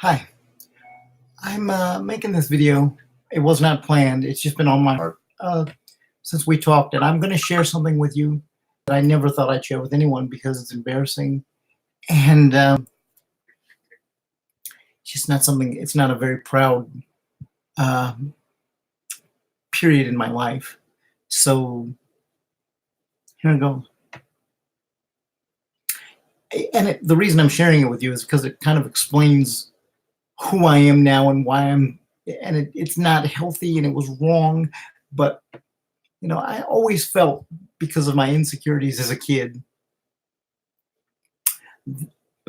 Hi, I'm making this video. It was not planned. It's just been on my heart since we talked, and I'm going to share something with you that I never thought I'd share with anyone because it's embarrassing and it's just not something. It's not a very proud uh, period in my life. So here I go. The reason I'm sharing it with you is because it kind of explains who I am now and why I'm. And it's not healthy and it was wrong, but I always felt because of my insecurities as a kid,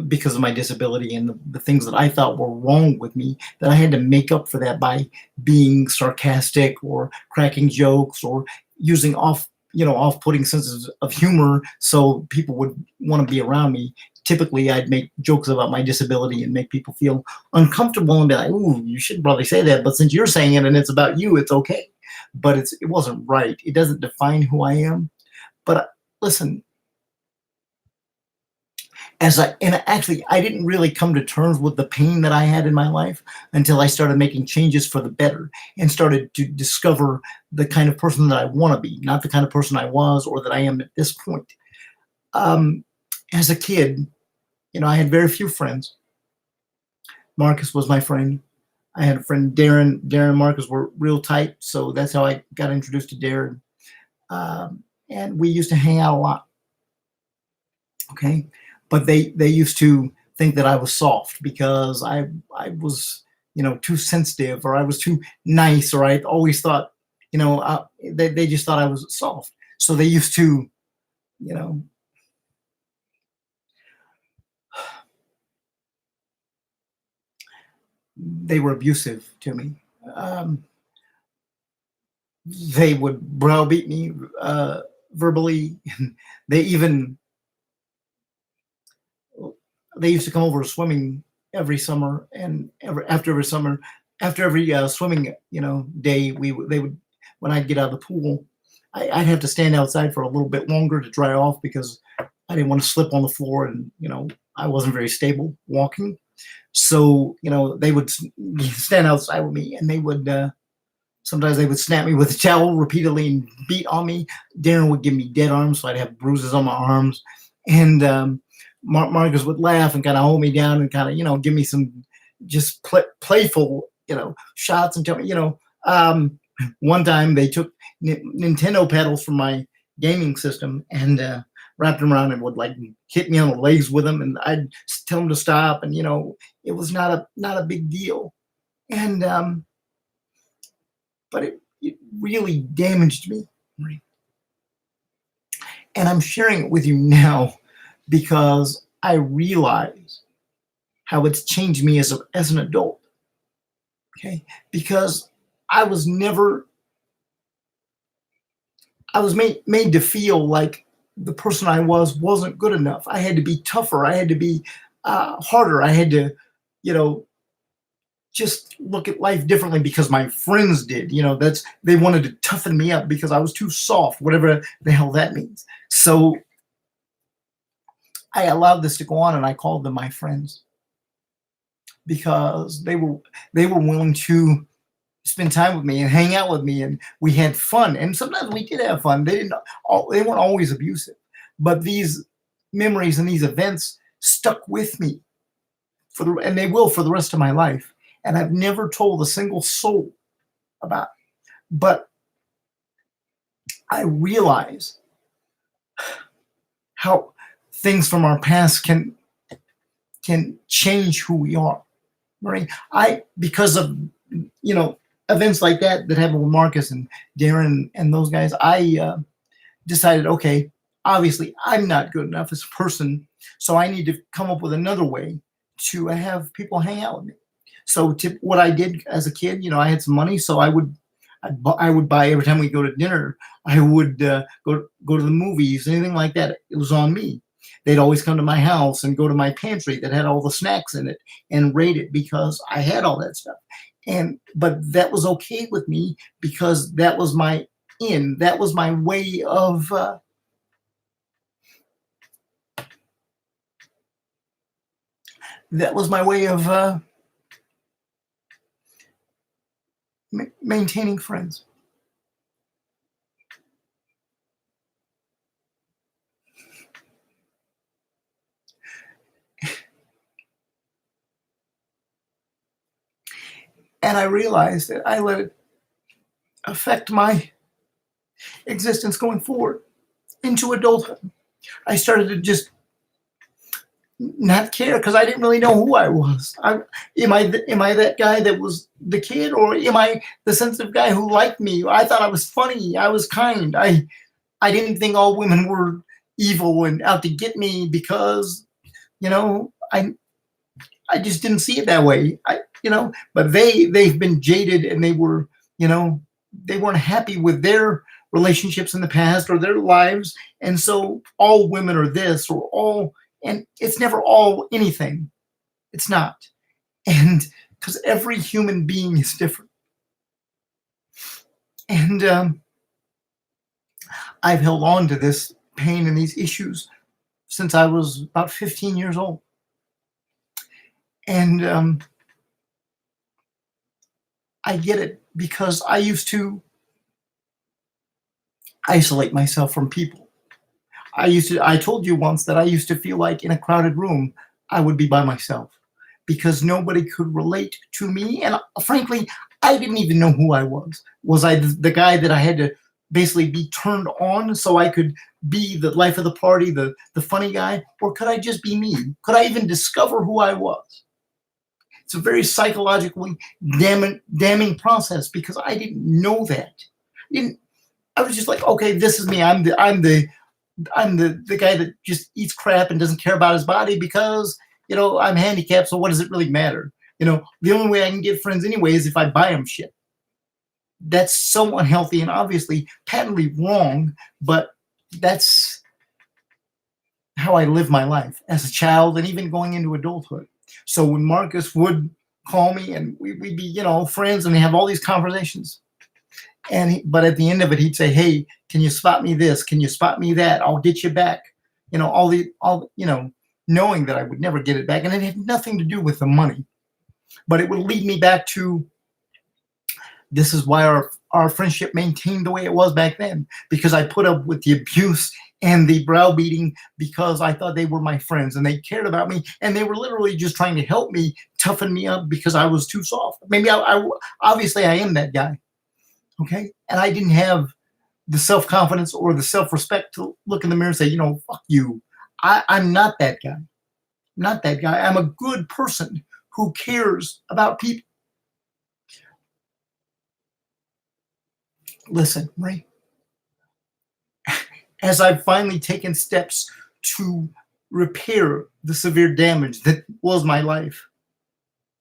because of my disability and the things that I thought were wrong with me, that I had to make up for that by being sarcastic or cracking jokes or using off-putting senses of humor so people would want to be around me. Typically, I'd make jokes about my disability and make people feel uncomfortable and be like, "Ooh, you should probably say that, but since you're saying it and it's about you, it's okay." But it wasn't right. It doesn't define who I am. But listen, actually, I didn't really come to terms with the pain that I had in my life until I started making changes for the better and started to discover the kind of person that I want to be, not the kind of person I was or that I am at this point. Um, as a kid, I had very few friends. Marcus was my friend. I had a friend, Darren. Darren and Marcus were real tight, so that's how I got introduced to Darren. And we used to hang out a lot. Okay, but they used to think that I was soft because I was too sensitive, or I was too nice, or I always thought they just thought I was soft. So they used to you know they were abusive to me. Um, they would browbeat me verbally. They even they used to come over swimming every summer, and after every swimming day, they would, when I'd get out of the pool, I'd have to stand outside for a little bit longer to dry off because I didn't want to slip on the floor, and I wasn't very stable walking. So they would stand outside with me, and they would sometimes they would snap me with a towel repeatedly and beat on me. Darren would give me dead arms, so I'd have bruises on my arms, and Marcus would laugh and kind of hold me down and kind of give me some just playful shots and tell me one time they took Nintendo pedals from my gaming system and wrapped them around and would like hit me on the legs with them, and I'd tell them to stop, and it was not a big deal, and but it really damaged me. And I'm sharing it with you now because I realize how it's changed me as an adult. Okay, because I was never I was made to feel like the person I wasn't good enough. I had to be tougher. I had to be harder. I had to, you know, just look at life differently because my friends did. They wanted to toughen me up because I was too soft, whatever the hell that means. So I allowed this to go on, and I called them my friends because they were willing to spend time with me and hang out with me, and we had fun. And sometimes we did have fun. They weren't always abusive, but these memories and these events stuck with me and they will for the rest of my life. And I've never told a single soul about it. But I realize how things from our past can change who we are. Right? Because of events like that happened with Marcus and Darren and those guys, I decided, okay, obviously I'm not good enough as a person, so I need to come up with another way to have people hang out with me. So what I did as a kid, I had some money, so I would buy every time we go to dinner. I would go to the movies, anything like that. It was on me. They'd always come to my house and go to my pantry that had all the snacks in it and rate it because I had all that stuff. But that was okay with me because that was my that was my way of that was my way of maintaining friends. And I realized that I let it affect my existence going forward into adulthood. I started to just not care because I didn't really know who I was. Am I that guy that was the kid, or am I the sensitive guy who liked me? I thought I was funny. I was kind. I didn't think all women were evil and out to get me because you know I just didn't see it that way. But they've been jaded, and they weren't happy with their relationships in the past or their lives, and so all women are this or all, and it's never all anything. It's not, and because every human being is different, and I've held on to this pain and these issues since I was about 15 years old, and I get it because I used to isolate myself from people. I told you once that I used to feel like in a crowded room, I would be by myself because nobody could relate to me. And frankly, I didn't even know who I was. Was I the guy that I had to basically be turned on so I could be the life of the party, the funny guy? Or could I just be me? Could I even discover who I was? It's a very psychologically damning process because I didn't know that. I was just like, okay, this is me. I'm the guy that just eats crap and doesn't care about his body because I'm handicapped. So what does it really matter? The only way I can get friends anyway is if I buy them shit. That's so unhealthy and obviously patently wrong, but that's how I live my life as a child and even going into adulthood. So when Marcus would call me and we'd be, friends and have all these conversations, but at the end of it, he'd say, "Hey, can you spot me this? Can you spot me that? I'll get you back." Knowing that I would never get it back, and it had nothing to do with the money, but it would lead me back to this is why our friendship maintained the way it was back then, because I put up with the abuse and the browbeating because I thought they were my friends and they cared about me and they were literally just trying to help me, toughen me up because I was too soft. Maybe obviously I am that guy. Okay. And I didn't have the self-confidence or the self-respect to look in the mirror and say, fuck you. I'm not that guy. Not that guy. I'm a good person who cares about people. Listen, Ray, as I've finally taken steps to repair the severe damage that was my life,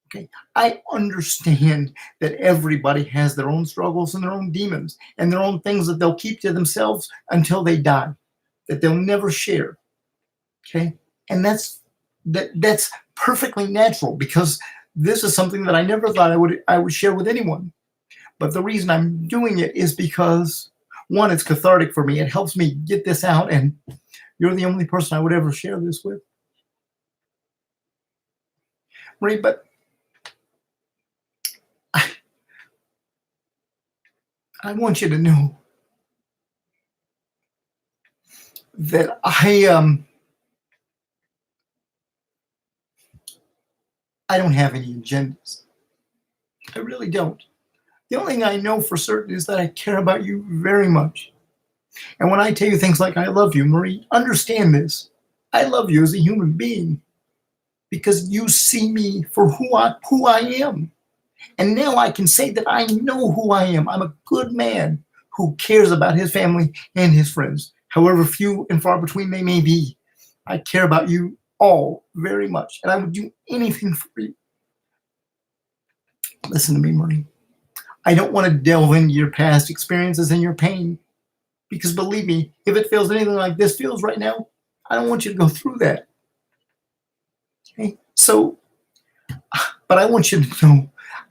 okay, I understand that everybody has their own struggles and their own demons and their own things that they'll keep to themselves until they die, that they'll never share. Okay, and that's perfectly natural because this is something that I never thought I would share with anyone. But the reason I'm doing it is because, one, it's cathartic for me. It helps me get this out, and you're the only person I would ever share this with. Ray, but I want you to know that I don't have any agendas. I really don't. The only thing I know for certain is that I care about you very much. And when I tell you things like I love you, Marie, understand this. I love you as a human being because you see me for who I am. And now I can say that I know who I am. I'm a good man who cares about his family and his friends, however few and far between they may be. I care about you all very much, and I would do anything for you. Listen to me, Marie. I don't want to delve into your past experiences and your pain, because believe me, if it feels anything like this feels right now, I don't want you to go through that. Okay? So, but I want you to know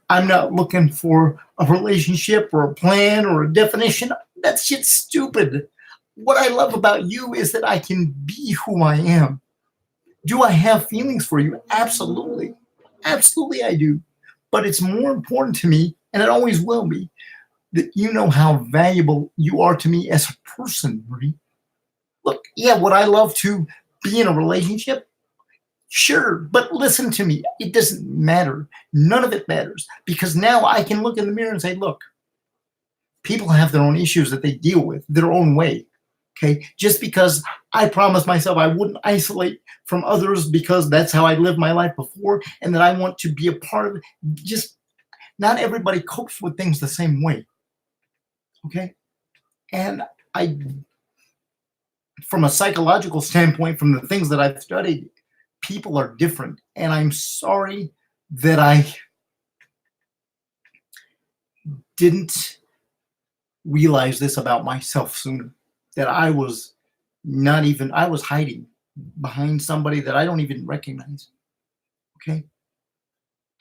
I'm not looking for a relationship or a plan or a definition. That shit's stupid. What I love about you is that I can be who I am. Do I have feelings for you? Absolutely. Absolutely I do. But it's more important to me and it always will be, that you know how valuable you are to me as a person, Marie. Look, yeah, would I love to be in a relationship? Sure, but listen to me. It doesn't matter. None of it matters because now I can look in the mirror and say, look, people have their own issues that they deal with their own way. Okay. Just because I promised myself I wouldn't isolate from others because that's how I lived my life before and that I want to be a part of it. Just not everybody copes with things the same way. Okay. And I, from a psychological standpoint, from the things that I've studied, people are different. And I'm sorry that I didn't realize this about myself sooner, that I was not even, I was hiding behind somebody that I don't even recognize. Okay.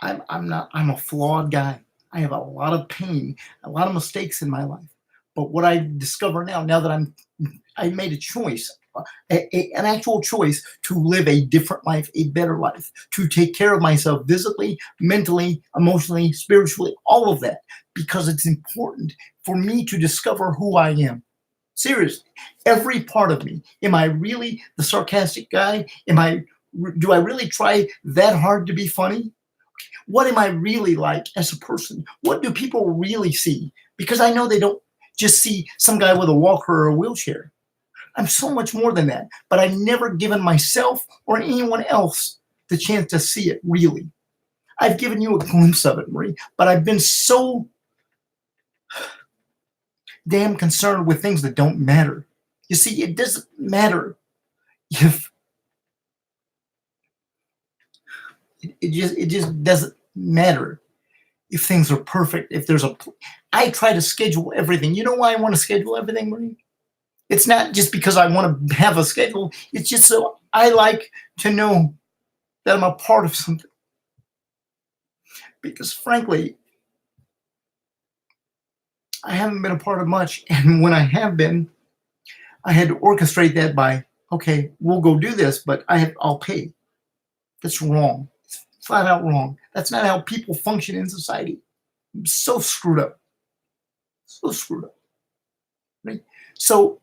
I'm a flawed guy. I have a lot of pain, a lot of mistakes in my life. But what I discover now that I made a choice, an actual choice to live a different life, a better life, to take care of myself physically, mentally, emotionally, spiritually, all of that, because it's important for me to discover who I am. Seriously, every part of me. Am I really the sarcastic guy? Do I really try that hard to be funny? What am I really like as a person? What do people really see? Because I know they don't just see some guy with a walker or a wheelchair. I'm so much more than that, but I've never given myself or anyone else the chance to see it really. I've given you a glimpse of it, Marie, but I've been so damn concerned with things that don't matter. You see, it doesn't matter if it just doesn't matter if things are perfect. If there's I try to schedule everything. You know why I want to schedule everything, Marie? It's not just because I want to have a schedule. It's just so I like to know that I'm a part of something. Because frankly, I haven't been a part of much. And when I have been, I had to orchestrate that by, okay, we'll go do this, but I'll pay. That's wrong. It's flat out wrong. That's not how people function in society. I'm so screwed up. So screwed up. Right? So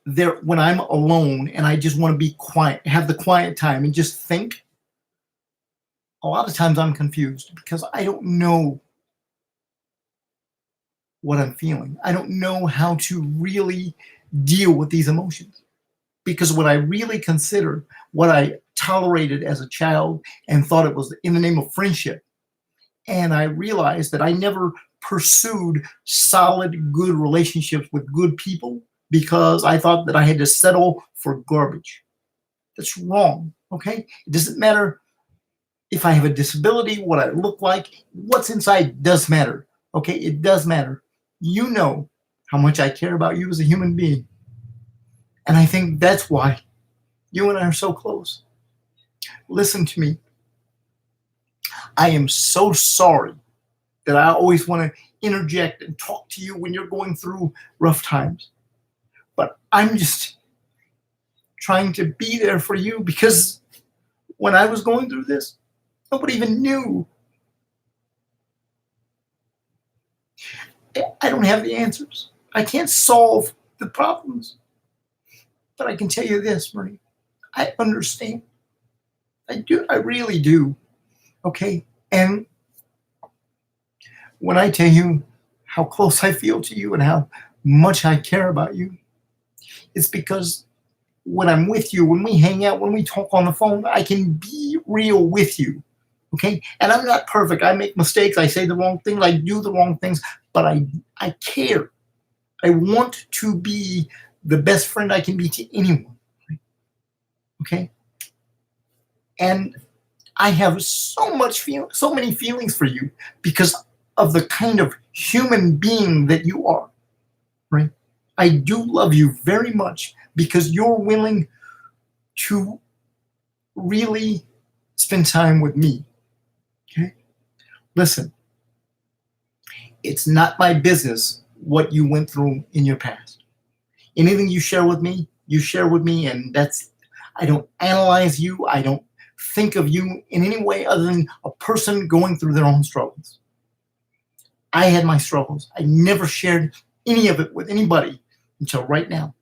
there, when I'm alone and I just want to be quiet, have the quiet time and just think, a lot of times I'm confused because I don't know what I'm feeling. I don't know how to really deal with these emotions. Because when I really consider what I tolerated as a child and thought it was in the name of friendship, and I realized that I never pursued solid, good relationships with good people because I thought that I had to settle for garbage. That's wrong, okay? It doesn't matter if I have a disability, what I look like, what's inside does matter, okay? It does matter. You know how much I care about you as a human being. And I think that's why you and I are so close. Listen to me. I am so sorry that I always want to interject and talk to you when you're going through rough times. But I'm just trying to be there for you because when I was going through this, nobody even knew. I don't have the answers. I can't solve the problems. But I can tell you this, Marie. I understand. I do. I really do. Okay. And when I tell you how close I feel to you and how much I care about you, it's because when I'm with you, when we hang out, when we talk on the phone, I can be real with you. Okay. And I'm not perfect. I make mistakes. I say the wrong things. I do the wrong things, but I care. I want to be the best friend I can be to anyone. Okay. And I have so many feelings for you because of the kind of human being that you are. Right. I do love you very much because you're willing to really spend time with me. Okay. Listen, it's not my business what you went through in your past. Anything you share with me, and I don't analyze you. I don't think of you in any way other than a person going through their own struggles. I had my struggles. I never shared any of it with anybody until right now.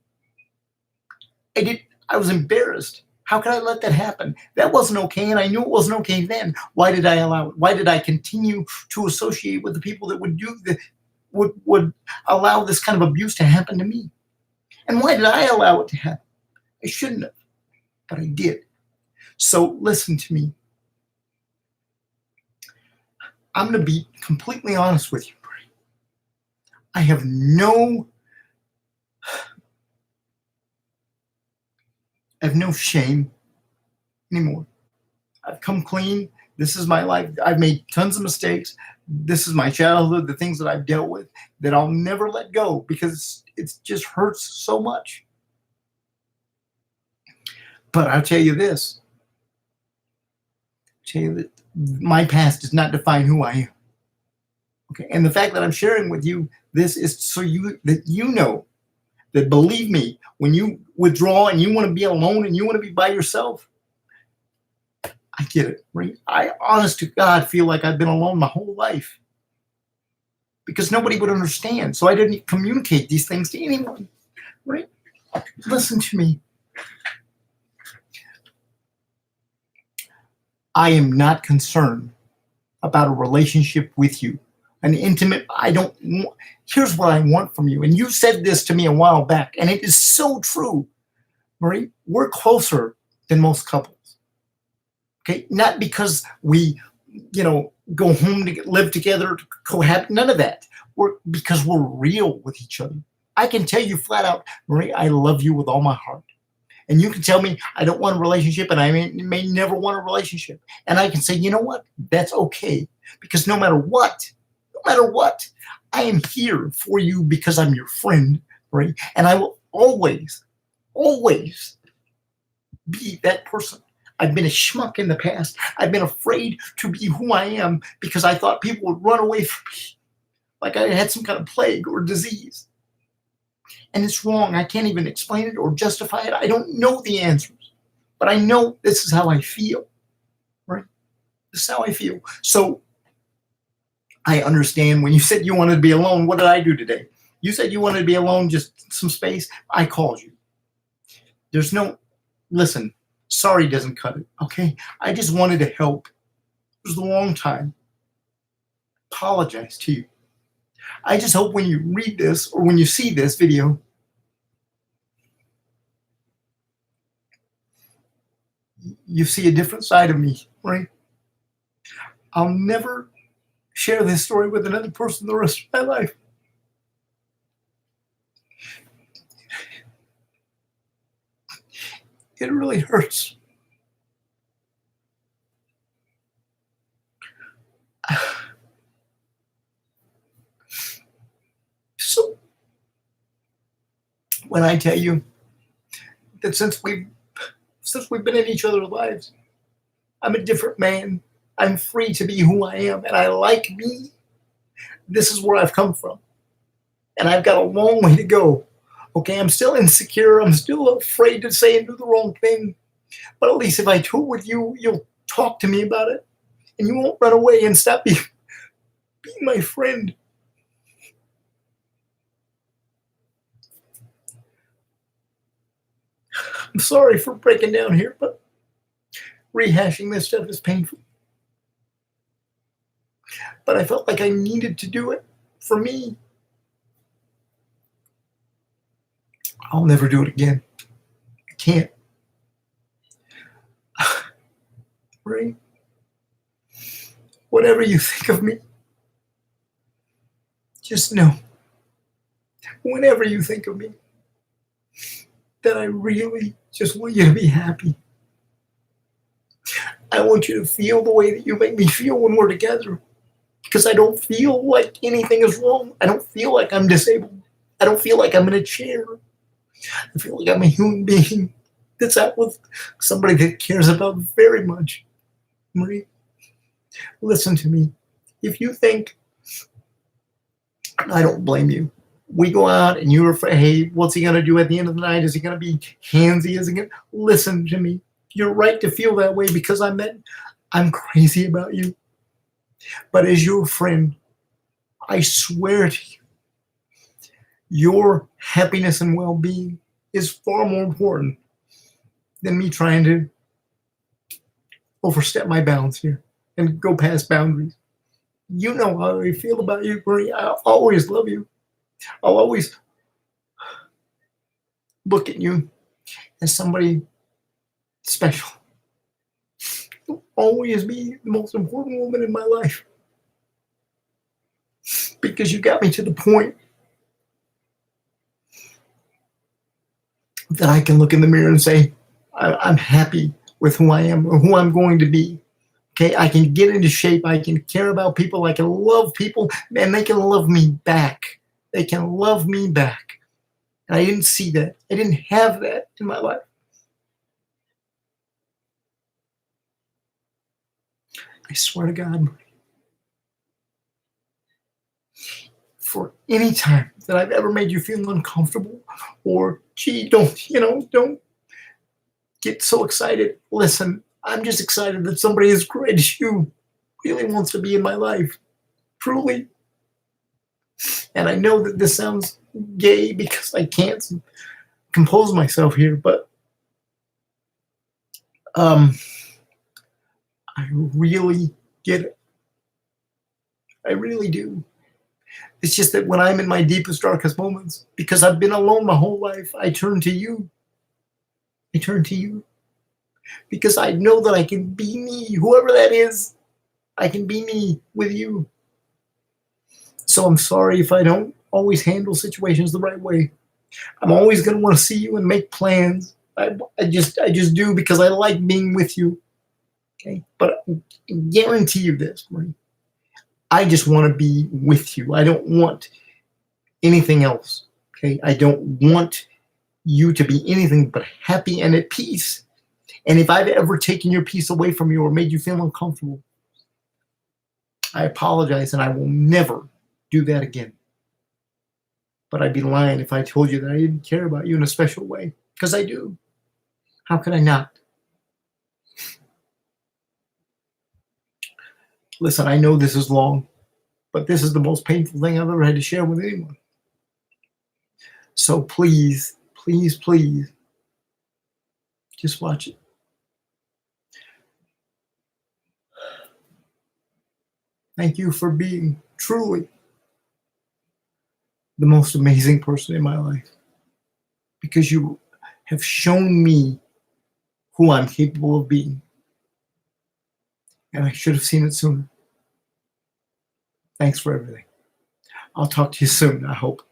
I was embarrassed. How could I let that happen? That wasn't okay, and I knew it wasn't okay then. Why did I allow it? Why did I continue to associate with the people that would allow this kind of abuse to happen to me? And why did I allow it to happen? I shouldn't have, but I did. So listen to me. I'm going to be completely honest with you, Brie. I have no shame anymore. I've come clean. This is my life. I've made tons of mistakes. This is my childhood, the things that I've dealt with that I'll never let go because it just hurts so much. But I'll tell you this. I'll tell you that my past does not define who I am. Okay, and the fact that I'm sharing with you this is so that you know that, believe me, when you withdraw and you want to be alone and you want to be by yourself, I get it, right? I, honest to God, feel like I've been alone my whole life because nobody would understand. So I didn't communicate these things to anyone, right? Listen to me. I am not concerned about a relationship with you, an intimate. Here's what I want from you. And you said this to me a while back, and it is so true, Marie. We're closer than most couples. Okay, not because we, go home to live together, to cohabit. None of that. Because we're real with each other. I can tell you flat out, Marie, I love you with all my heart. And you can tell me I don't want a relationship, and I may never want a relationship. And I can say, you know what? That's okay. Because no matter what, I am here for you because I'm your friend, right? And I will always, always be that person. I've been a schmuck in the past. I've been afraid to be who I am because I thought people would run away from me like I had some kind of plague or disease. And it's wrong. I can't even explain it or justify it. I don't know the answers, but I know this is how I feel, right? This is how I feel. So I understand when you said you wanted to be alone. What did I do today? You said you wanted to be alone, just some space. I called you. Listen, sorry doesn't cut it, okay? I just wanted to help. It was a long time. Apologize to you. I just hope when you read this or when you see this video, you see a different side of me, right? I'll never share this story with another person the rest of my life. It really hurts. So, when I tell you that since we've been in each other's lives, I'm a different man. I'm free to be who I am, and I like me. This is where I've come from, and I've got a long way to go. Okay, I'm still insecure. I'm still afraid to say and do the wrong thing. But at least if I do it with you, you'll talk to me about it, and you won't run away and stop being my friend. I'm sorry for breaking down here, but rehashing this stuff is painful. But I felt like I needed to do it for me. I'll never do it again. I can't. Right? Whatever you think of me, just know, whenever you think of me, that I really just want you to be happy. I want you to feel the way that you make me feel when we're together. Because I don't feel like anything is wrong. I don't feel like I'm disabled. I don't feel like I'm in a chair. I feel like I'm a human being that's out with somebody that cares about very much. Marie, listen to me. If you think, I don't blame you. We go out and you're afraid, hey, what's he going to do at the end of the night? Is he going to be handsy? Is he going to listen to me? You're right to feel that way because I'm crazy about you. But as your friend, I swear to you, your happiness and well-being is far more important than me trying to overstep my bounds here and go past boundaries. You know how I feel about you, Marie. I'll always love you. I'll always look at you as somebody special. You'll always be the most important woman in my life because you got me to the point that I can look in the mirror and say, I'm happy with who I am or who I'm going to be. Okay, I can get into shape. I can care about people. I can love people, and they can love me back. They can love me back. And I didn't see that. I didn't have that in my life. I swear to God, for any time that I've ever made you feel uncomfortable or, gee, don't get so excited. Listen, I'm just excited that somebody as great as you really wants to be in my life. Truly. And I know that this sounds gay because I can't compose myself here, but I really get it. I really do. It's just that when I'm in my deepest, darkest moments, because I've been alone my whole life, I turn to you. I turn to you because I know that I can be me, whoever that is. I can be me with you. So I'm sorry if I don't always handle situations the right way. I'm always going to want to see you and make plans. I just do because I like being with you. Okay, but I guarantee you this, Marie. I just want to be with you. I don't want anything else. Okay, I don't want you to be anything but happy and at peace. And if I've ever taken your peace away from you or made you feel uncomfortable, I apologize and I will never do that again. But I'd be lying if I told you that I didn't care about you in a special way, because I do. How could I not? Listen, I know this is long, but this is the most painful thing I've ever had to share with anyone. So please, please, please, just watch it. Thank you for being truly the most amazing person in my life, because you have shown me who I'm capable of being. And I should have seen it sooner. Thanks for everything. I'll talk to you soon, I hope.